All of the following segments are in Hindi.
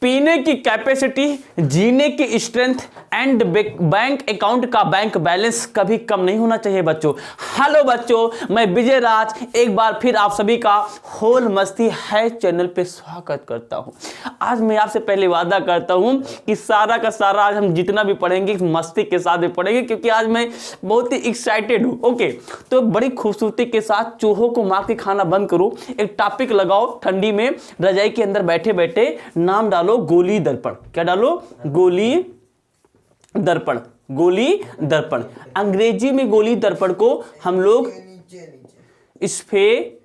पीने की कैपेसिटी, जीने की स्ट्रेंथ एंड बैंक अकाउंट का बैंक बैलेंस कभी कम नहीं होना चाहिए बच्चों। हेलो बच्चों, मैं विजय राज एक बार फिर आप सभी का होल मस्ती है चैनल पे स्वागत करता हूं। आज मैं आपसे पहले वादा करता हूं कि सारा का सारा आज हम जितना भी पढ़ेंगे मस्ती के साथ भी पढ़ेंगे, क्योंकि आज मैं बहुत ही एक्साइटेड हूं। ओके, तो बड़ी खूबसूरती के साथ चूहों को मार के खाना बंद करो, एक टॉपिक लगाओ ठंडी में रजाई के अंदर बैठे बैठे, नाम डालो गोली दर्पण। क्या डालो? गोली दर्पण। गोली दर्पण, अंग्रेजी में गोली दर्पण को हम लोग स्फेरिकल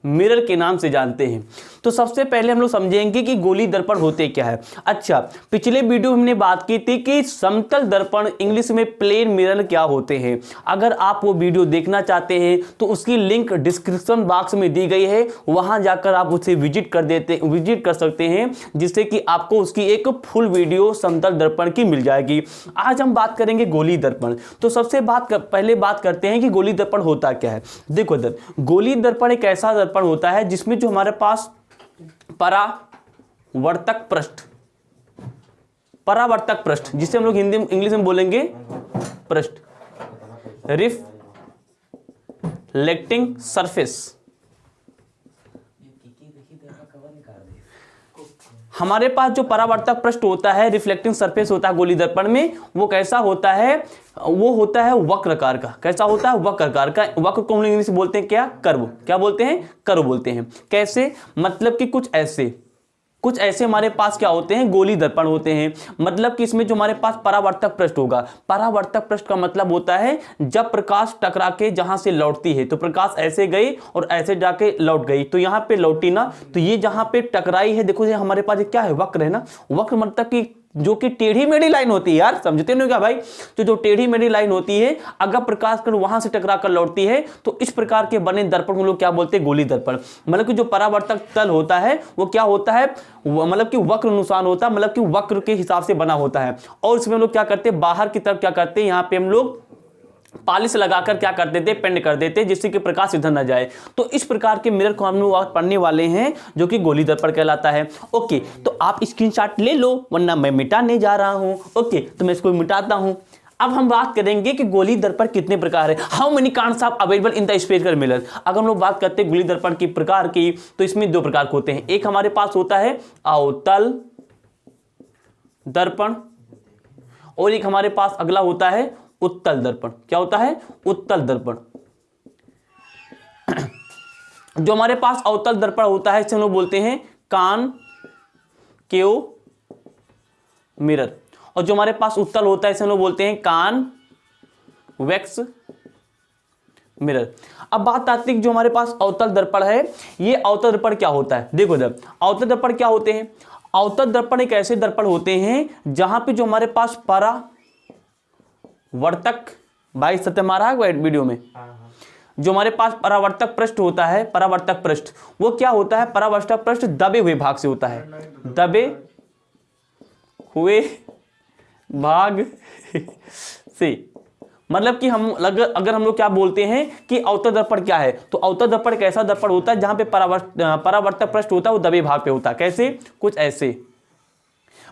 मिरर के नाम से जानते हैं। तो सबसे पहले हम लोग समझेंगे कि गोली दर्पण होते क्या है। अच्छा, पिछले वीडियो में हमने बात की थी कि समतल दर्पण, इंग्लिश में प्लेन मिरर क्या होते हैं। अगर आप वो वीडियो देखना चाहते हैं तो उसकी लिंक डिस्क्रिप्शन बॉक्स में दी गई है, वहां जाकर आप उसे विजिट कर सकते हैं, जिससे कि आपको उसकी एक फुल वीडियो समतल दर्पण की मिल जाएगी। आज हम बात करेंगे गोली दर्पण। तो सबसे पहले बात करते हैं कि गोली दर्पण होता क्या है। देखो गोली दर्पण एक ऐसा दर्पण होता है जिसमें जो हमारे पास परावर्तक पृष्ठ, जिसे हम लोग इंग्लिश में बोलेंगे पृष्ठ, रिफ्लेक्टिंग सरफेस। हमारे पास जो परावर्तक पृष्ठ होता है, रिफ्लेक्टिंग सरफेस होता है गोली दर्पण में, वो कैसा होता है? वो होता है वक्राकार का। कैसा होता है? वक्राकार का। वक्र को हम लोग इंग्लिश में बोलते हैं क्या? कर्व। क्या बोलते हैं? कर्व बोलते हैं। कैसे? मतलब कि कुछ ऐसे हमारे पास क्या होते हैं? गोली दर्पण होते हैं। मतलब कि इसमें जो हमारे पास परावर्तक पृष्ठ होगा, परावर्तक पृष्ठ का मतलब होता है जब प्रकाश टकरा के जहां से लौटती है, तो प्रकाश ऐसे गई और ऐसे जाके लौट गई, तो यहां पे लौटी ना, तो ये जहां पे टकराई है, देखो ये हमारे पास क्या है? वक्र है ना। वक्र मतलब कि जो कि टेढ़ी मेढ़ी लाइन होती है यार, समझते नहीं क्या भाई? तो जो टेढ़ी मेढ़ी लाइन होती है, अगर प्रकाश कण वहां से टकरा कर लौटती है, तो इस प्रकार के बने दर्पण को लोग क्या बोलते हैं? गोली दर्पण। मतलब कि जो परावर्तक तल होता है वो क्या होता है? मतलब कि वक्र अनुसार होता है, मतलब कि वक्र के हिसाब से बना होता है। और इसमें हम लोग क्या करते हैं? बाहर की तरफ क्या करते हैं? यहाँ पे हम लोग पॉलिश लगाकर क्या कर देते? पेंट कर देते, जिससे कि प्रकाश इधर न जाए। तो इस प्रकार के मिरर को हम लोग पढ़ने वाले हैं, जो कि गोली दर्पण कहलाता है। ओके, तो आप स्क्रीनशॉट ले लो, वरना मैं मिटाने जा रहा हूं। ओके, तो मैं इसको मिटाता हूं। अब हम बात करेंगे कि गोली दर्पण कितने प्रकार है। How many kinds of available in the spherical mirror. अगर हम लोग बात करते हैं गोली दर्पण की प्रकार की, तो इसमें दो प्रकार के होते हैं। एक हमारे पास होता है अवतल दर्पण, और एक हमारे पास अगला होता है उत्तल दर्पण। क्या होता है? उत्तल दर्पण। जो हमारे पास अवतल दर्पण होता है, इसे हम लोग बोलते हैं कॉनकेव मिरर, और जो हमारे पास उत्तल होता है, इसे हम लोग बोलते हैं कॉन्वेक्स मिरर। अब बात आती है कि जो हमारे पास अवतल दर्पण है, ये अवतल दर्पण क्या होता है? देखो अवतल दर्पण क्या होते हैं? अवतल दर्पण एक ऐसे दर्पण होते हैं जहां पे जो हमारे पास परावर्तक, भाई सत्य मारा है वीडियो में, जो हमारे पास परावर्तक पृष्ठ होता है, परावर्तक पृष्ठ वो क्या होता है? परावर्तक पृष्ठ दबे हुए भाग से होता है। दबे हुए भाग से, मतलब कि हम अगर हम लोग क्या बोलते हैं कि अवतल दर्पण क्या है, तो अवतल दर्पण एक ऐसा दर्पण होता है जहां पे परावर्तक पृष्ठ होता है वो दबे भाग पे होता है। कैसे? कुछ ऐसे,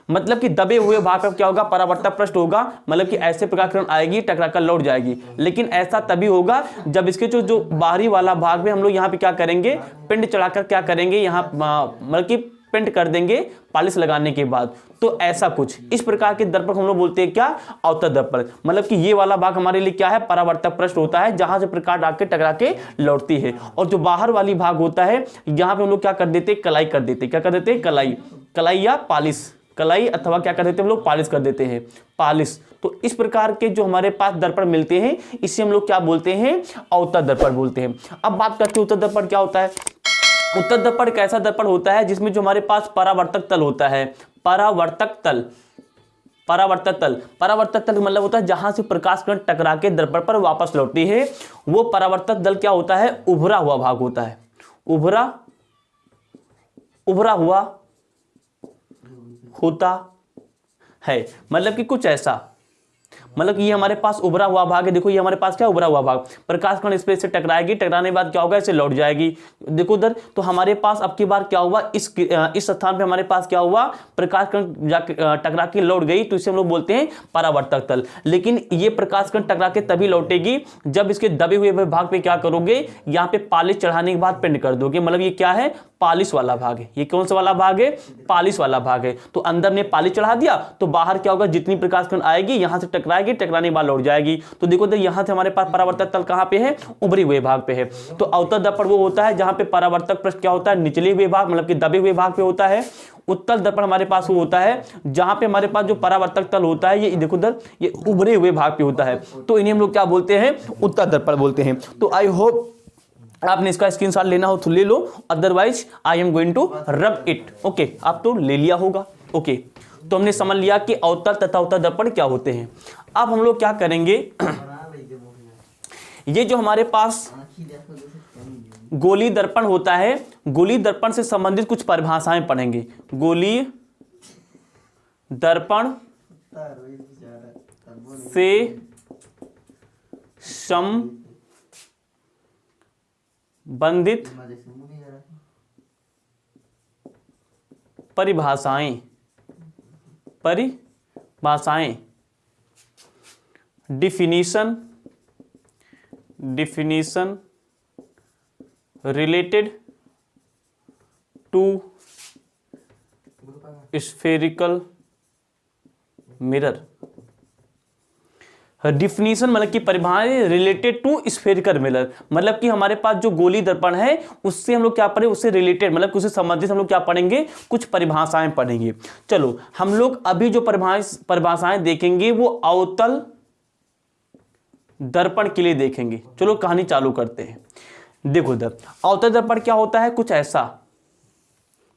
मतलब कि दबे हुए भाग पर क्या होगा? परावर्तक पृष्ठ होगा, मतलब कि ऐसे प्रकार किरण आएगी, टकरा कर लौट जाएगी। लेकिन ऐसा तभी होगा जब इसके जो बाहरी वाला भाग में हम लोग यहाँ पे क्या करेंगे? पिंड चढ़ाकर क्या करेंगे? यहाँ मतलब कि पेंट कर देंगे पॉलिश लगाने के बाद। तो ऐसा कुछ इस प्रकार के दर्पण हम लोग बोलते हैं क्या? अवतल दर्पण। मतलब कि ये वाला भाग हमारे लिए क्या है? परावर्तक पृष्ठ होता है, जहां से प्रकाश आके टकरा के लौटती है। और जो बाहर वाली भाग होता है, यहाँ पे हम लोग क्या कर देते? कलाई कर देते। क्या कर देते? कलाई या पॉलिश, कलाई अथवा क्या कर देते हम लोग? पॉलिश कर देते हैं, पॉलिश। तो इस प्रकार के जो हमारे पास दर्पण मिलते हैं, इसे हम लोग क्या बोलते हैं? अवतल दर्पण बोलते हैं। अब बात करते हैं उत्तल दर्पण क्या होता है। उत्तल दर्पण एक ऐसा दर्पण होता है जिसमें जो हमारे पास परावर्तक तल होता है। परावर्तक तल मतलब होता है जहां से प्रकाश किरण टकरा के दर्पण पर वापस लौटती है, वो परावर्तक तल क्या होता है? उभरा हुआ भाग होता है। उभरा हुआ होता है, मतलब कि कुछ ऐसा, मतलब कि ये हमारे पास उभरा हुआ भाग है। देखो ये हमारे पास क्या उभरा हुआ भाग, प्रकाश कण इस पे से टकराएगी, टकराने के बाद क्या होगा, इसे लौट जाएगी। देखो उधर, तो हमारे पास अब की बार क्या हुआ, इस स्थान पे हमारे पास क्या हुआ, प्रकाश कण टकरा के लौट गई, तो इसे हम लोग बोलते हैं परावर्तक तल। लेकिन ये प्रकाश कण टकरा के तभी लौटेगी जब इसके दबे हुए भाग पे क्या करोगे, यहाँ पे पालिश चढ़ाने के बाद पिंड कर दोगे। मतलब ये क्या है, पालिश वाला भाग है। ये कौन सा वाला भाग है, पालिश वाला भाग है। तो अंदर ने पालिश चढ़ा दिया तो बाहर क्या होगा, जितनी प्रकाश कण आएगी यहां से टकराएगी, टकराने के बाद लौट जाएगी। तो देखो तो यहां से हमारे पास परावर्तक तल कहां पे है, उभरे हुए भाग पे है। तो अवतल दर्पण वो होता है जहां पे परावर्तक पृष्ठ क्या होता है, निचले हुए भाग मतलब कि दबे हुए भाग पे होता है। उत्तल दर्पण हमारे पास वो होता है जहां पे हमारे पास जो परावर्तक तल होता है, ये देखो उधर, ये उभरे हुए भाग पे होता है। तो इन्हें हम लोग क्या बोलते हैं, उत्तल दर्पण बोलते हैं। तो आई होप आपने इसका स्क्रीनशॉट लेना हो तो ले लो, otherwise I am going to rub it. Okay, आप तो ले लिया होगा। ओके, तो हमने समझ लिया कि अवतल तथा उत्तल दर्पण क्या होते हैं। अब हम लोग क्या करेंगे, ये जो हमारे पास गोलीय दर्पण होता है, गोलीय दर्पण से संबंधित कुछ परिभाषाएं पढ़ेंगे। गोलीय दर्पण से संबंधित परिभाषाएं definition related to spherical mirror. Definition मतलब कि परिभाषाएं रिलेटेड टू स्फेरिकल मिरर, मतलब कि हमारे पास जो गोलीय दर्पण है उससे हम लोग क्या पढ़े, उससे रिलेटेड मतलब उससे संबंधित हम लोग क्या पढ़ेंगे, कुछ परिभाषाएं पढ़ेंगे। चलो हम लोग अभी जो परिभाषाएं देखेंगे वो अवतल दर्पण के लिए देखेंगे। चलो कहानी चालू करते हैं। देखो इधर अवतल दर्पण क्या होता है, कुछ ऐसा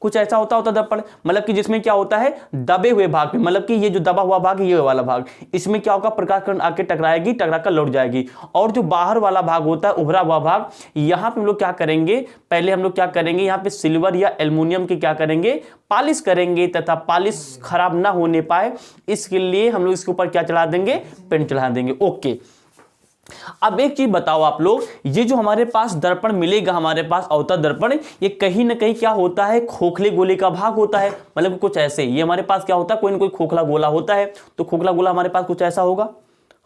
होता है अवतल दर्पण, मतलब कि जिसमें क्या होता है, दबे हुए भाग में, मतलब कि ये जो दबा हुआ भाग है ये वाला भाग, इसमें क्या होगा, प्रकाश किरण आके टकराएगी, टकरा कर लौट जाएगी। और जो बाहर वाला भाग होता है, उभरा हुआ भाग, यहाँ पे हम लोग क्या करेंगे, पहले हम लोग क्या करेंगे, यहाँ पे सिल्वर या एल्युमिनियम की क्या करेंगे, पालिश करेंगे, तथा पालिश खराब ना होने पाए इसके लिए हम लोग इसके ऊपर क्या चढ़ा देंगे, पेंट चढ़ा देंगे। ओके, अब एक चीज बताओ आप लोग, ये जो हमारे पास दर्पण मिलेगा, हमारे पास अवतल दर्पण, ये कहीं ना कहीं क्या होता है, खोखले गोले का भाग होता है। मतलब कुछ ऐसे ये हमारे पास क्या होता है, कोई ना कोई खोखला गोला होता है। तो खोखला गोला हमारे पास कुछ ऐसा होगा,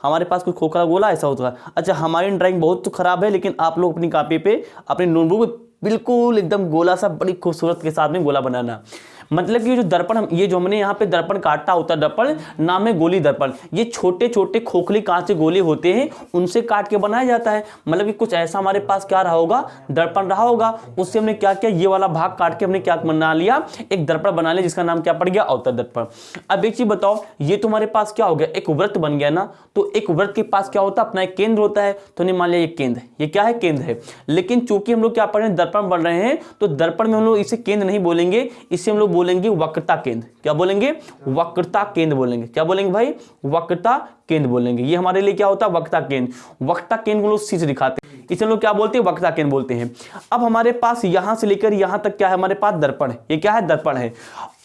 हमारे पास कुछ खोखला गोला ऐसा होता है। अच्छा, हमारी ड्राइंग बहुत तो खराब है, लेकिन आप लोग अपनी कॉपी पे, अपनी नोटबुक पे बिल्कुल एकदम गोला सा बड़ी खूबसूरत के साथ में गोला बनाना। मतलब कि जो दर्पण ये जो हमने यहाँ पे दर्पण काटा होता है, दर्पण नाम है गोलीय दर्पण। ये छोटे छोटे खोखले कांच के गोले होते हैं, उनसे काट के बनाया जाता है। मतलब कि कुछ ऐसा हमारे पास क्या रहा होगा, दर्पण रहा होगा। उससे हमने क्या किया, ये वाला भाग काट के हमने क्या बना लिया, एक दर्पण बना लिया, जिसका नाम क्या पड़ गया, अवतल दर्पण। अब एक चीज बताओ, ये तुम्हारे पास क्या हो गया, एक वृत्त बन गया ना। तो एक वृत्त के पास क्या होता है, अपना एक केंद्र होता है। तो नहीं, मान लिया ये केंद्र, ये क्या है, केंद्र है। लेकिन चूंकि हम लोग क्या पढ़ रहे हैं, दर्पण बन रहे हैं, तो दर्पण में हम लोग इसे केंद्र नहीं बोलेंगे, इसे हम लोग बोलेंगे वक्रता केंद्र। क्या बोलेंगे, वक्रता केंद्र बोलेंगे। क्या बोलेंगे भाई, वक्रता केंद्र बोलेंगे। ये हमारे लिए क्या होता है, वक्रता केंद्र। वक्रता केंद्र को लोग सी से दिखाते हैं, इसे हम लोग क्या बोलते हैं, वक्रता केंद्र बोलते हैं। अब हमारे पास यहां से लेकर यहां तक क्या है, हमारे पास दर्पण है। ये क्या है, दर्पण है।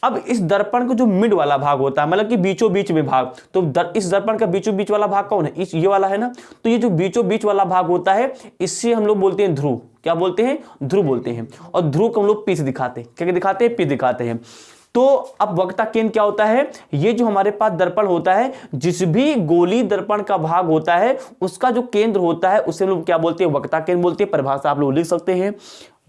अब इस दर्पण का जो मिड वाला भाग होता है, मतलब कि बीचों बीच में भाग, तो इस दर्पण का बीचों बीच वाला भाग कौन है, इस ये वाला है ना। तो ये जो बीचों बीच वाला भाग होता है, इससे हम लोग बोलते हैं ध्रुव। क्या बोलते हैं, ध्रुव बोलते हैं। और ध्रुव को हम लोग पी से दिखाते हैं। क्या दिखाते हैं, पी दिखाते हैं। तो अब वक्रता केंद्र क्या होता है, ये जो हमारे पास दर्पण होता है, जिस भी गोलीय दर्पण का भाग होता है, उसका जो केंद्र होता है, उसे हम लोग क्या बोलते हैं, वक्रता केंद्र बोलते हैं। परिभाषा आप लोग लिख सकते हैं,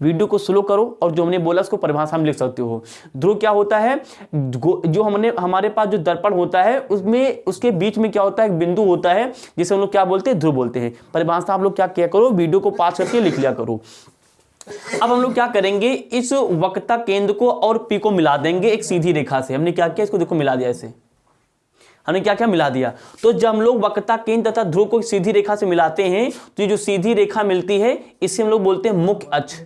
वीडियो को स्लो करो और जो हमने बोला उसको परिभाषा में लिख सकते हो। ध्रुव क्या होता है, जो हमारे पास जो दर्पण होता है, उसमें उसके बीच में क्या होता है, एक बिंदु होता है, जिसे हम लोग क्या बोलते हैं, ध्रुव बोलते हैं। परिभाषा आप लोग क्या किया करो, वीडियो को पास करके लिख लिया करो। अब हम लोग क्या करेंगे, इस वक्रता केंद्र को और पी को मिला देंगे एक सीधी रेखा से। हमने क्या किया, इसको देखो मिला दिया, ऐसे हमने क्या क्या मिला दिया। तो जब हम लोग वक्रता केंद्र तथा ध्रुव को सीधी रेखा से मिलाते हैं, तो ये जो सीधी रेखा मिलती है, इसे हम लोग बोलते हैं मुख्य अक्ष।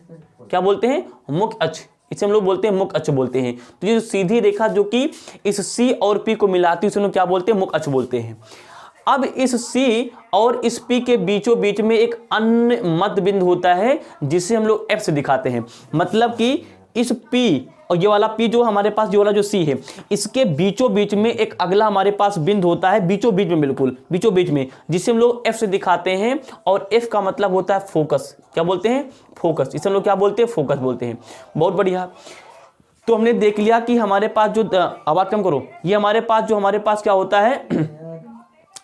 क्या बोलते हैं, मुख्य अक्ष। इसे हम लोग बोलते हैं मुख्य अक्ष बोलते हैं। तो ये जो सीधी रेखा जो कि इस सी और पी को मिलाती है, उसे हम लोग क्या बोलते हैं, मुख्य अक्ष बोलते हैं। अब इस C और इस P के बीचों बीच में एक अन्य मध्य बिंदु होता है, जिसे हम लोग F से दिखाते हैं। मतलब कि इस P और ये वाला P जो हमारे पास, ये वाला जो C है, इसके बीचों बीच में एक अगला हमारे पास बिंदु होता है, बीचों बीच में, बिल्कुल बीचों बीच में, जिसे हम लोग F से दिखाते हैं। और F का मतलब होता है फोकस। क्या बोलते हैं? फोकस। इसे हम लोग क्या बोलते हैं? फोकस बोलते हैं। बहुत बढ़िया। तो हमने देख लिया कि हमारे पास जो, आवाज कम करो, ये हमारे पास क्या होता है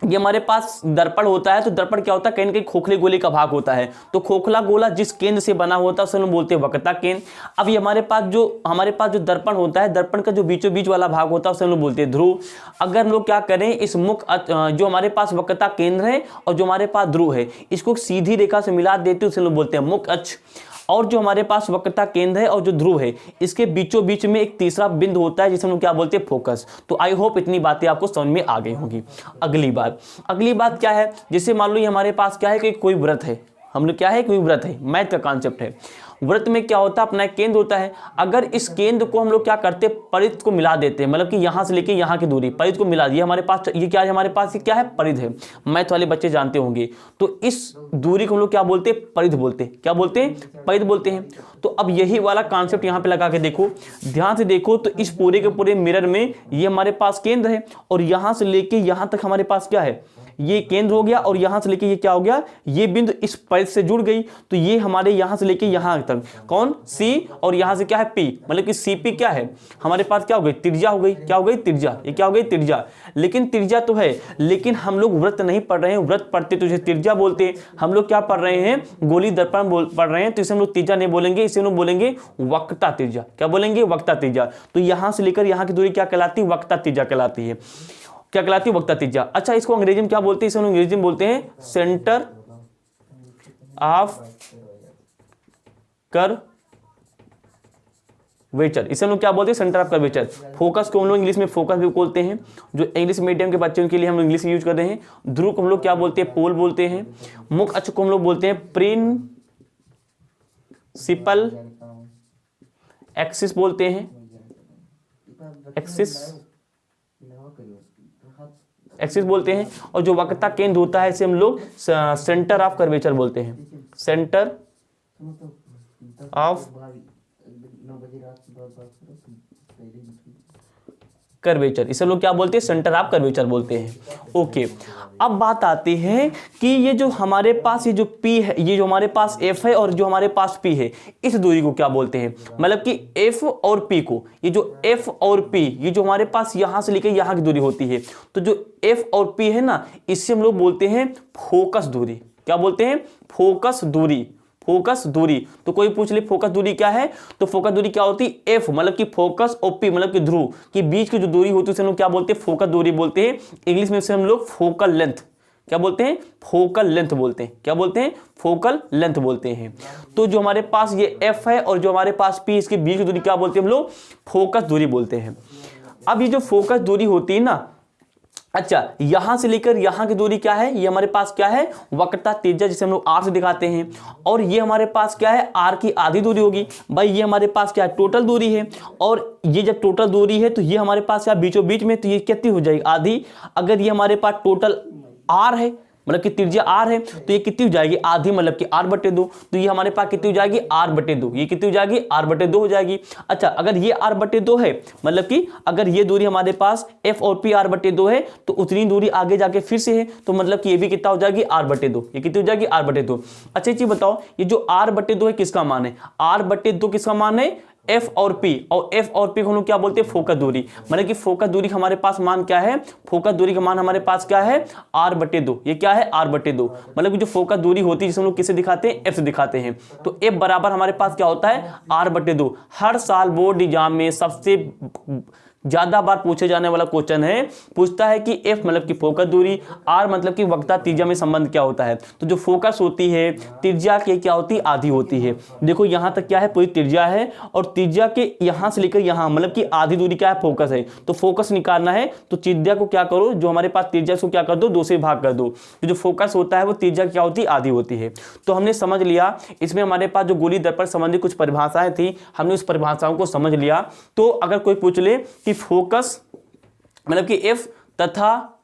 ये हमारे पास दर्पण होता है। तो दर्पण क्या होता है? कहीं ना कहीं खोखले गोले का भाग होता है। तो खोखला गोला जिस केंद्र से बना होता है उसे हम बोलते हैं वक्रता केंद्र। अब ये हमारे पास जो दर्पण होता है, दर्पण का जो बीचों बीच वाला भाग होता है उसे हम लोग बोलते हैं ध्रुव। अगर हम लोग क्या करें, इस जो हमारे पास वक्रता केंद्र है और जो हमारे पास ध्रुव है, इसको सीधी रेखा से मिला देते हैं, उसे हम लोग बोलते हैं मुख्य अक्ष। और जो हमारे पास वक्रता केंद्र है और जो ध्रुव है, इसके बीचों बीच में एक तीसरा बिंदु होता है जिसे हम क्या बोलते हैं? फोकस। तो आई होप इतनी बातें आपको समझ में आ गई होंगी। अगली बात क्या है, जैसे मान लो ये हमारे पास क्या है कि कोई वृत्त है, हम लोग क्या है, कोई वृत्त है, मैथ का कॉन्सेप्ट है। वृत्त में क्या होता है? अपना एक केंद्र होता है। अगर इस केंद्र को हम लोग क्या करते हैं? परिध को मिला देते हैं, मतलब कि यहां से लेके यहां की दूरी, परिध को मिला दी। हमारे पास ये क्या है? हमारे पास ये क्या है? परिध है। मैथ वाले बच्चे जानते होंगे। तो इस दूरी को हम लोग क्या बोलते हैं? परिध बोलते हैं। क्या बोलते हैं? परिध बोलते हैं। तो अब यही वाला कॉन्सेप्ट यहाँ पे लगा के देखो, ध्यान से देखो। तो इस पूरे के पूरे मिरर में ये हमारे पास केंद्र है और यहां से लेके यहां तक हमारे पास क्या है? ये केंद्र हो गया। और यहां से लेके ये क्या हो गया? ये बिंदु इस परिध से जुड़ गई। तो ये हमारे यहां से लेके यहां तक कौन? C। और यहां से क्या है? P। मतलब कि CP क्या है? हमारे पास क्या हो गई? त्रिज्या हो गई। क्या हो गई? त्रिज्या। ये क्या हो गई? त्रिज्या। लेकिन त्रिज्या तो है, लेकिन हम लोग वृत्त नहीं पढ़ रहे हैं। वृत्त पढ़ते तो इसे त्रिज्या बोलते हैं। हम लोग क्या पढ़ रहे हैं? गोली दर्पण पढ़ रहे हैं। तो इसे हम लोग त्रिज्या नहीं बोलेंगे, इसे हम लोग बोलेंगे वक्रता त्रिज्या। क्या बोलेंगे? वक्रता त्रिज्या। तो यहां से लेकर यहां की दूरी क्या कहलाती है? वक्रता त्रिज्या कहलाती है। क्या कहलाती है? वक्रता त्रिज्या। अच्छा, इसको अंग्रेजी में क्या बोलते हैं? इसे हम अंग्रेजी में बोलते हैं सेंटर ऑफ कर्वेचर। इसे हम लोग क्या बोलते हैं? Centre of curvature. फोकस को हम लोग इंग्लिश में फोकस भी बोलते हैं। जो इंग्लिश मीडियम के बच्चों के लिए हम लोग इंग्लिश यूज कर रहे हैं। ध्रुव को हम लोग क्या बोलते हैं? पोल बोलते हैं। मुख्य अक्ष को हम लोग बोलते हैं प्रिंसिपल एक्सिस बोलते हैं। एक्सिस बोलते हैं। और जो वक्रता केंद्र होता है इसे हम लोग सेंटर ऑफ कर्वेचर बोलते हैं। सेंटर ऑफ कर्वेचर, इसे लोग क्या बोलते हैं? सेंटर ऑफ कर्वेचर बोलते हैं। ओके, अब बात आती है कि ये जो हमारे पास ये जो P है, ये जो हमारे पास F है और जो हमारे पास P है, इस दूरी को क्या बोलते हैं? मतलब कि F और P को, ये जो F और P, ये जो हमारे पास यहां से लेकर यहां की दूरी होती है, तो जो F और P है ना, इससे हम लोग बोलते हैं फोकस दूरी। क्या बोलते हैं? फोकस दूरी। फोकस दूरी। तो कोई पूछ ले फोकस दूरी क्या है, तो फोकस दूरी क्या होती है? F मतलब कि फोकस और P मतलब कि ध्रुव के बीच की जो दूरी होती है उसे हम लोग क्या बोलते हैं? फोकस दूरी बोलते हैं। इंग्लिश में इसे हम लोग फोकल लेंथ, क्या बोलते हैं? फोकल लेंथ बोलते हैं। क्या बोलते हैं? फोकल लेंथ बोलते हैं। तो जो हमारे पास ये F है और जो हमारे पास P, इसके बीच की दूरी क्या बोलते हैं हम लोग? फोकस दूरी बोलते हैं। अब ये जो फोकस दूरी होती है ना, अच्छा, यहां से लेकर यहां की दूरी क्या है? ये हमारे पास क्या है? वक्रता त्रिज्या, जिसे हम लोग R से दिखाते हैं। और ये हमारे पास क्या है? R की आधी दूरी होगी। भाई ये हमारे पास क्या है? टोटल दूरी है। और ये जब टोटल दूरी है तो ये हमारे पास क्या बीचों बीच में, तो ये कितनी हो जाएगी? आधी। अगर ये हमारे पास टोटल R है, मतलब कि त्रिज्या R है, तो ये कितनी हो जाएगी? आधी, मतलब कि R/2। तो ये हमारे पास कितनी हो जाएगी? R/2। ये कितनी हो जाएगी? R/2 हो जाएगी। अच्छा, अगर ये R/2 है, मतलब कि अगर ये दूरी हमारे पास F और P R/2 है, तो उतनी दूरी आगे जाके फिर से है, तो मतलब कि ये भी कितना हो जाएगी? R/2। ये कितनी हो जाएगी? R/2। अच्छा, चीज बताओ, ये जो R/2 है किसका मान है? R/2 किसका मान है? F और P। और F और P को हम लोग क्या बोलते हैं? फोकस दूरी। मतलब कि फोकस दूरी हमारे पास मान क्या है? फोकस दूरी का मान हमारे पास क्या है? R/2। ये क्या है? R/2। मतलब कि जो फोकस दूरी होती है जिसे हम लोग किसे दिखाते हैं? F से दिखाते हैं। तो F बराबर हमारे पास क्या होता है? R/2। हर साल बोर्ड एग्जाम में सबसे ज्यादा बार पूछे जाने वाला क्वेश्चन है, पूछता है कि F मतलब कि फोकस दूरी, R मतलब कि वक्रता त्रिज्या में संबंध क्या होता है। तो जो फोकस होती है, त्रिज्या के क्या होती है? आधी होती है। देखो यहां तक क्या है? पूरी त्रिज्या है और त्रिज्या के यहां से लेकर यहां मतलब कि आधी दूरी क्या है? फोकस है। तो फोकस निकालना है तो त्रिज्या को क्या करो, जो हमारे पास त्रिज्या को क्या कर दो? 2 से भाग कर दो। तो जो फोकस होता है वो त्रिज्या क्या होती है? आधी होती है। तो हमने समझ लिया, इसमें हमारे पास जो गोली दर्पण संबंधी कुछ परिभाषाएं थी, हमने उस परिभाषाओं को समझ लिया। तो अगर कोई पूछ ले कि फोकस मतलब कि F तथा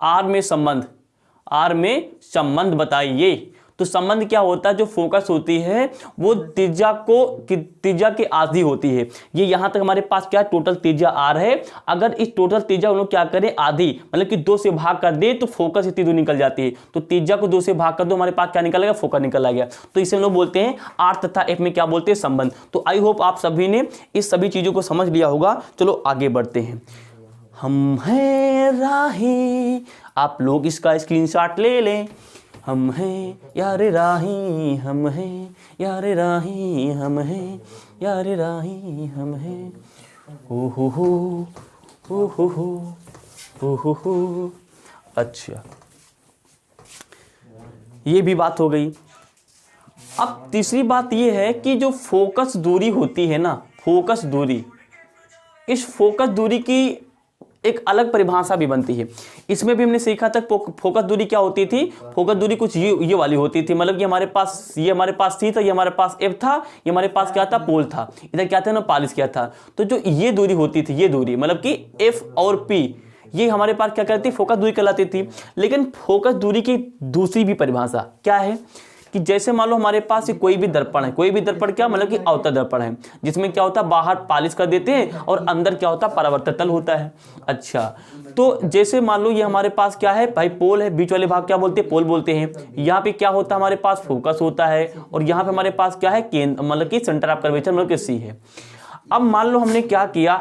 R में संबंध बताइए, तो संबंध क्या होता है, जो फोकस होती है वो त्रिज्या के आधी होती है। ये यहां तक हमारे पास क्या टोटल त्रिज्या r है, अगर इस टोटल त्रिज्या हम लोग क्या करें आधी मतलब कि 2 से भाग कर दे तो फोकस इतनी दूर निकल जाती है। तो त्रिज्या को 2 से भाग कर दो, हमारे पास क्या निकल गया, फोकस निकल आ गया। तो इसे हम लोग बोलते हैं r तथा f में क्या बोलते हैं, संबंध। तो आई होप आप सभी ने इस सभी चीजों को समझ लिया होगा। चलो आगे बढ़ते हैं। हम हैं राही, आप लोग इसका स्क्रीनशॉट ले लें। हम हैं यार राही, हम हैं यार राही, हम हैं यार राही, हम हैं हो हो। अच्छा, ये भी बात हो गई। अब तीसरी बात ये है कि जो फोकस दूरी होती है ना, फोकस दूरी, इस फोकस दूरी की एक अलग परिभाषा भी बनती है। इसमें भी हमने सीखा था फोकस दूरी क्या होती थी। फोकस दूरी कुछ ये वाली होती थी, मतलब कि हमारे पास सी था, ये हमारे पास एफ था, ये हमारे पास क्या था, पोल था, इधर क्या था ना, पालिस क्या था। तो जो ये दूरी होती थी, ये दूरी मतलब कि एफ और पी, ये हमारे पास क्या करती, फोकस दूरी कहलाती थी। लेकिन फोकस दूरी की दूसरी भी परिभाषा क्या है कि जैसे मान लो हमारे पास कोई भी दर्पण है, कोई भी दर्पण क्या मतलब कि अवतल दर्पण है, जिसमें क्या होता है बाहर पालिश कर देते हैं और अंदर क्या होता है परावर्तक तल होता है। अच्छा, तो जैसे मान लो ये हमारे पास क्या है भाई, पोल है, बीच वाले भाग क्या बोलते हैं, पोल बोलते हैं। यहाँ पे क्या होता है हमारे पास, फोकस होता है, और यहाँ पे हमारे पास क्या है, केंद्र मतलब कि सेंटर ऑफ कर्वेचर मतलब कि सी है। अब मान लो हमने क्या किया,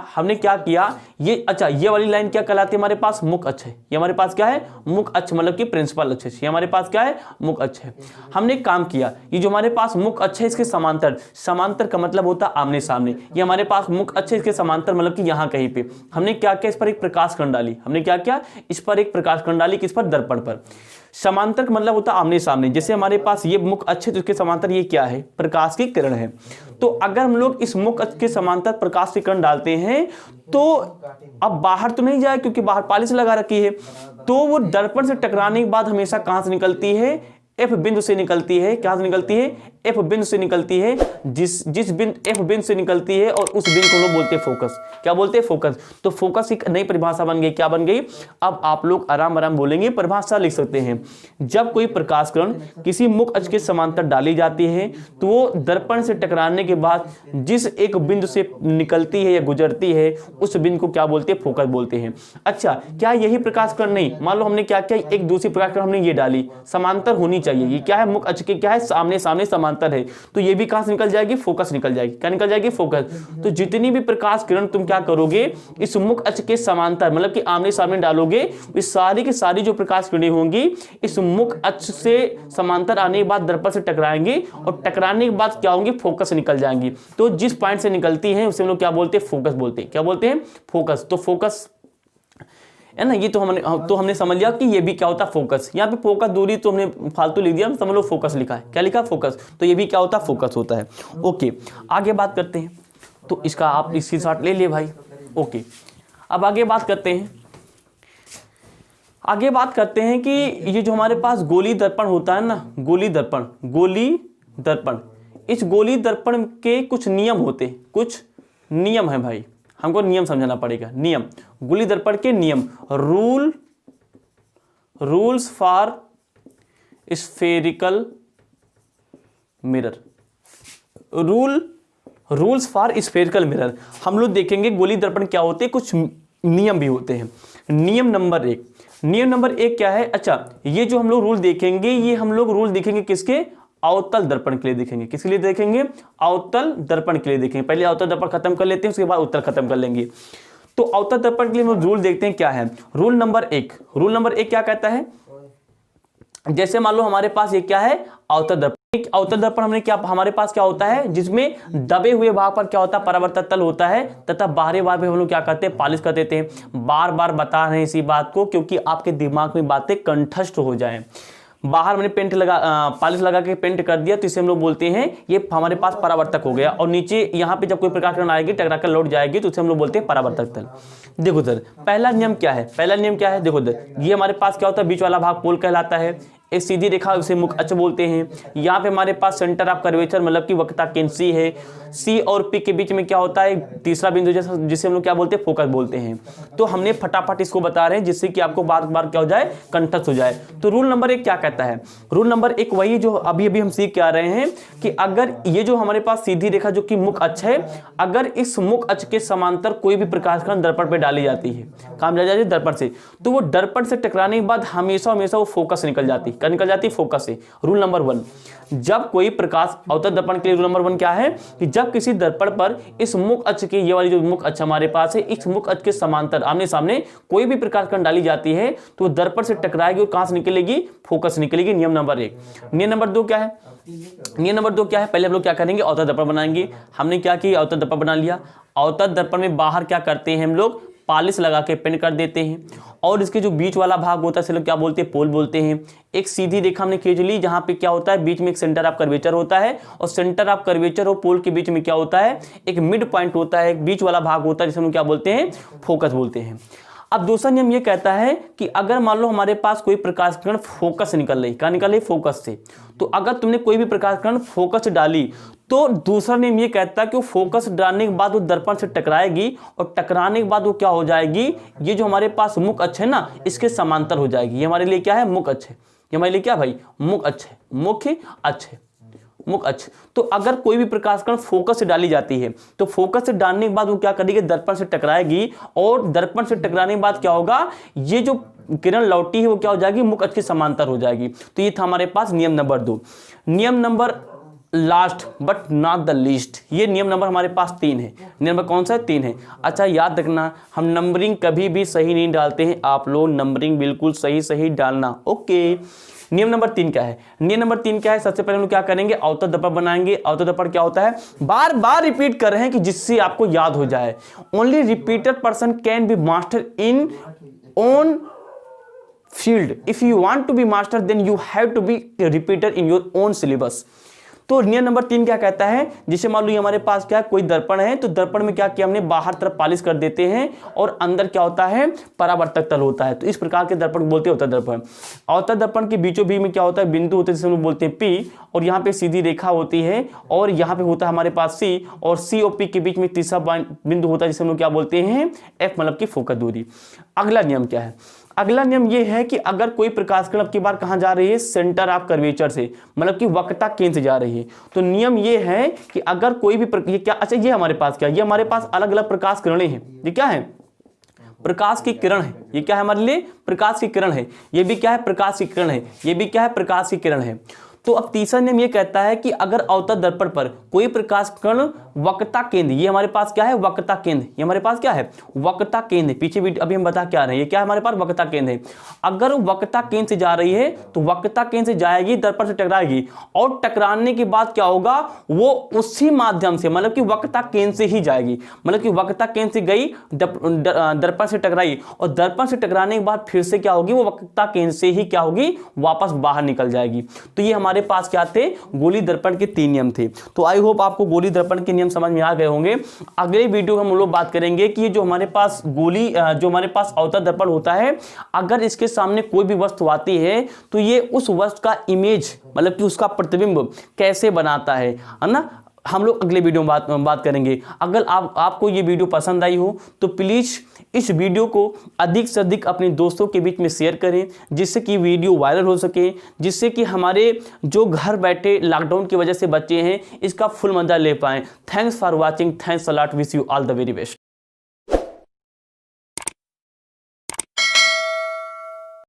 ये अच्छा ये वाली लाइन क्या कहलाती है, हमारे पास मुख्य अक्ष है। ये हमारे पास क्या है, मुख्य अक्ष मतलब कि प्रिंसिपल अक्ष। ये हमारे पास क्या है, मुख्य अक्ष है। हमने काम किया, ये जो हमारे पास मुख्य अक्ष है इसके समांतर का मतलब होता है आमने सामने। ये हमारे पास मुख्य अक्ष है, इसके समांतर मतलब कि यहाँ कहीं पे हमने क्या किया, इस पर एक प्रकाश किरण डाली। हमने क्या किया, इस पर एक प्रकाश किरण डाली, किस पर, दर्पण पर। समांतर का मतलब होता है आमने सामने। जैसे हमारे पास ये मुख्य अक्ष है तो इसके समांतर ये क्या है, प्रकाश की किरण है। तो अगर हम लोग इस मुख्य अक्ष के समांतर प्रकाश की किरण डालते हैं तो अब बाहर तो नहीं जाए क्योंकि बाहर पालिश लगा रखी है, तो वो दर्पण से टकराने के बाद हमेशा कहां से निकलती है, एफ बिंदु से निकलती है। क्या से निकलती है, एफ बिंदु से निकलती है। जिस बिंदु एफ बिंदु से निकलती है और उस बिंदु को हम लोग बोलते हैं फोकस। क्या बोलते हैं, फोकस। तो फोकस एक नई परिभाषा बन गई। क्या बन गई, अब आप लोग आराम आराम बोलेंगे, परिभाषा लिख सकते हैं। जब कोई प्रकाश किरण किसी मुख्य अक्ष के समांतर डाली जाती है तो वो दर्पण से टकराने के बाद जिस एक बिंदु से निकलती है या गुजरती है उस बिंदु को क्या बोलते हैं, फोकस बोलते हैं। अच्छा, क्या यही प्रकाश किरण नहीं, मान लो हमने क्या किया, एक दूसरी प्रकाश किरण हमने ये डाली, समांतर होनी चाहिए। ये क्या है, मुख्य अक्ष के क्या है, सामने सामने समांतर है, तो ये भी कहां से निकल जाएगी, फोकस निकल जाएगी। क्या निकल जाएगी, फोकस। तो जितनी भी प्रकाश किरण तुम क्या करोगे, इस मुख्य अक्ष के समांतर मतलब कि आमने सामने डालोगे, इस सारी की सारी जो प्रकाश किरणें होंगी इस मुख्य अक्ष से समांतर आने के बाद दर्पण से टकराएंगी और टकराने के बाद क्या होंगी, फोकस निकल जाएंगी। तो जिस पॉइंट से निकलती है उसे हम लोग क्या बोलते हैं, फोकस बोलते हैं। क्या बोलते हैं, फोकस। तो फोकस है ना, ये तो हमने समझ लिया कि ये भी क्या होता है, फोकस। यहाँ पे फोकस दूरी तो हमने फालतू लिख दिया, समझ लो फोकस लिखा है। क्या लिखा, फोकस। तो ये भी क्या होता है, फोकस होता है। ओके, आगे बात करते हैं। तो इसका आप स्क्रीनशॉट ले लिए भाई। ओके, अब आगे बात करते हैं कि ये जो हमारे पास गोली दर्पण होता है ना, गोली दर्पण, इस गोली दर्पण के कुछ नियम होते हैं, कुछ नियम है भाई, हमको नियम समझना पड़ेगा। नियम, गोली दर्पण के नियम, rules for spherical mirror, rules for spherical mirror. हम लोग देखेंगे गोली दर्पण क्या होते हैं, कुछ नियम भी होते हैं। नियम नंबर एक क्या है, अच्छा ये जो हम लोग रूल देखेंगे, ये हम लोग रूल देखेंगे किसके, अवतल दर्पण के लिए देखेंगे। किसके लिए देखेंगे, अवतल दर्पण के लिए देखेंगे। पहले अवतल दर्पण खत्म कर लेते हैं, उसके बाद उत्तल खत्म कर लेंगे। तो अवतल दर्पण के लिए हम रूल देखते हैं क्या है। रूल नंबर एक क्या कहता है, जैसे मान लो हमारे पास ये क्या है, अवतल दर्पण। अवतल दर्पण हमने क्या, हमारे पास क्या होता है, जिसमें दबे हुए भाग पर क्या होता है, परावर्तक तल होता है, तथा बाहरी भाग पे हम लोग क्या करते हैं, पालिश कर देते हैं। बार बार बता रहे हैं इसी बात को क्योंकि आपके दिमाग में बातें कंठस्थ हो जाएं। बाहर हमने पालिश लगा के पेंट कर दिया तो इसे हम लोग बोलते हैं ये हमारे पास परावर्तक हो गया, और नीचे यहाँ पे जब कोई प्रकाश किरण आएगी टकरा कर लौट जाएगी तो उसे हम लोग बोलते हैं परावर्तक तल। देखो सर, पहला नियम क्या है, देखो सर, ये हमारे पास क्या होता है, बीच वाला भाग पोल कहलाता है। एक सीधी रेखा उसे मुख्य अक्ष बोलते हैं। यहाँ पे हमारे पास सेंटर ऑफ कर्वेचर मतलब कि वक्रता केंद्र सी है। सी और पी के बीच में क्या होता है, तीसरा बिंदु जिसे हम लोग क्या बोलते हैं, फोकस बोलते हैं। तो हमने फटाफट इसको बता रहे हैं जिससे कि आपको बार बार क्या हो जाए, कंठस्थ हो जाए। तो रूल नंबर 1 क्या कहता है, रूल नंबर 1 वही जो अभी अभी हम सीख के आ रहे हैं कि अगर ये जो हमारे पास सीधी रेखा जो कि मुख अक्ष है, अगर इस मुख अक्ष के समांतर कोई भी प्रकाश किरण दर्पण पे डाली जाती है, काम जा जाती है दर्पण से, तो वो दर्पण से टकराने के बाद हमेशा हमेशा वो फोकस निकल जाती है, निकल जाती है फोकस से। रूल नंबर 1, जब कोई प्रकाश अवतल दर्पण के लिए रूल नंबर 1 क्या है कि जब किसी दर्पण पर इस मुख अक्ष के, ये वाली जो मुख अक्ष हमारे पास है, इस मुख अक्ष के समांतर आमने सामने कोई भी प्रकाश किरण डाली जाती है तो वो दर्पण से टकराएगी और कहां से निकलेगी, फोकस निकलेगी। नियम नंबर 1। नियम नंबर 2 क्या है, नियम नंबर 2 क्या है, पहले हम लोग क्या करेंगे, अवतल दर्पण बनाएंगे। हमने क्या किया, अवतल दर्पण बना लिया। अवतल दर्पण में बाहर क्या करते हैं हम लोग, पॉलिश लगा के पेंट कर देते हैं, और इसके जो बीच वाला भाग होता है इसे लोग क्या बोलते हैं, पोल बोलते हैं। एक सीधी रेखा हमने खींच ली जहां पे क्या होता है, बीच में एक सेंटर ऑफ कर्वेचर होता है, और सेंटर ऑफ कर्वेचर और पोल के बीच में क्या होता है, एक मिड पॉइंट होता है, एक बीच वाला भाग होता है जिसे हम क्या बोलते हैं, फोकस बोलते हैं। अब दूसरा नियम ये कहता है कि अगर मान लो हमारे पास कोई प्रकाश किरण फोकस से निकल रही, कहां निकल रही, फोकस से, तो अगर तुमने कोई भी प्रकाश किरण फोकस से डाली तो दूसरा नियम ये कहता है कि वो फोकस डालने के बाद वो दर्पण से टकराएगी, और टकराने के बाद वो क्या हो जाएगी, ये जो हमारे पास मुख अक्ष है ना, इसके समांतर हो जाएगी। ये हमारे लिए क्या है, मुख अक्ष है। ये हमारे लिए क्या भाई, मुख अक्ष है, मुख्य अक्ष है, मुख अक्ष। तो अगर कोई भी प्रकाश किरण फोकस से डाली जाती है तो फोकस से डालने के बाद वो क्या करेगी, दर्पण से टकराएगी, और दर्पण से टकराने के बाद क्या होगा, ये जो किरण लौटी है वो क्या हो जाएगी, मुख अक्ष के समांतर हो जाएगी। तो ये था हमारे पास नियम नंबर 2। नियम number last but not the least, ये नियम नंबर हमारे पास 3 है। नियम नंबर कौन सा है, 3 है। अच्छा याद रखना, हम नंबरिंग कभी भी सही नहीं डालते हैं, आप लोग नंबरिंग बिल्कुल सही डालना। ओके, नियम नंबर 3 क्या है, नियम नंबर 3 क्या है, सबसे पहले हम लोग क्या करेंगे, अवतल दर्पण बनाएंगे। अवतल दर्पण क्या होता है, बार बार रिपीट कर रहे हैं कि जिससे आपको याद हो जाए। Only repeated person can be master in own field. If you want to be master, then you have to be a repeater in your own syllabus. तो नियम नंबर 3 क्या कहता है, जिसे मान लो हमारे पास क्या कोई दर्पण है, तो दर्पण में क्या किया हमने, बाहर तरफ पॉलिश कर देते हैं, और अंदर क्या होता है, परावर्तक तल होता है। तो इस प्रकार के दर्पण को बोलते हैं अवतल दर्पण। अवतल दर्पण के बीचों बीच में क्या होता है, बिंदु होते हैं जिसे हम लोग बोलते हैं P, और यहाँ पे सीधी रेखा होती है, और यहाँ पे होता है हमारे पास C, और C और P के बीच में तीसरा बिंदु होता है जिसे हम लोग क्या बोलते हैं, F, मतलब की फोकस दूरी। अगला नियम क्या है, अगला नियम यह है कि अगर कोई प्रकाश किरण अब की बार कहां जा रही है, सेंटर ऑफ कर्वेचर से, मतलब कि वक्रता केंद्र से जा रही है, तो नियम यह है कि अगर कोई भी ये क्या, अच्छा ये हमारे पास क्या, ये हमारे पास अलग अलग प्रकाश किरणें हैं। ये क्या है, प्रकाश की किरण है। ये क्या है हमारे लिए, प्रकाश की किरण है। ये भी क्या है, प्रकाश की किरण है। ये भी क्या है, प्रकाश की किरण है। तो अब तीसरा नियम ये कहता है कि अगर अवतल दर्पण पर कोई प्रकाश किरण वक्रता केंद्र, ये हमारे पास क्या है, वक्रता केंद्र, ये हमारे पास क्या है, वक्रता केंद्र, पीछे भी अभी हम बता क्या रहे हैं, ये क्या है हमारे पास, वक्रता केंद्र है। अगर वक्रता केंद्र से जा रही है तो वक्रता केंद्र से जाएगी, दर्पण से टकराएगी, और टकराने के बाद क्या होगा, वो उसी माध्यम से, मतलब कि वक्रता केंद्र से ही जाएगी, मतलब कि वक्रता केंद्र से गई, दर्पण से टकराई, और दर्पण से टकराने के बाद फिर से क्या होगी, वो वक्रता केंद्र से ही क्या होगी, वापस बाहर निकल जाएगी। तो ये हमारे पास क्या थे, गोली दर्पण के 3 नियम थे। तो आई होप आपको गोली दर्पण के नियम समझ में आ गए होंगे। अगले वीडियो में हम लोग बात करेंगे कि ये जो हमारे पास जो हमारे पास अवतल दर्पण होता है, अगर इसके सामने कोई भी वस्तु आती है तो ये उस वस्तु का इमेज, मतलब कि उसका प्रतिबिंब कैसे बनाता है ना, हम लोग अगले वीडियो में बात करेंगे। अगर आपको ये वीडियो पसंद आई हो तो प्लीज़ इस वीडियो को अधिक से अधिक अपने दोस्तों के बीच में शेयर करें, जिससे कि वीडियो वायरल हो सके, जिससे कि हमारे जो घर बैठे लॉकडाउन की वजह से बच्चे हैं इसका फुल मजा ले पाएँ। Thanks for watching, thanks a lot, wish you all the very best.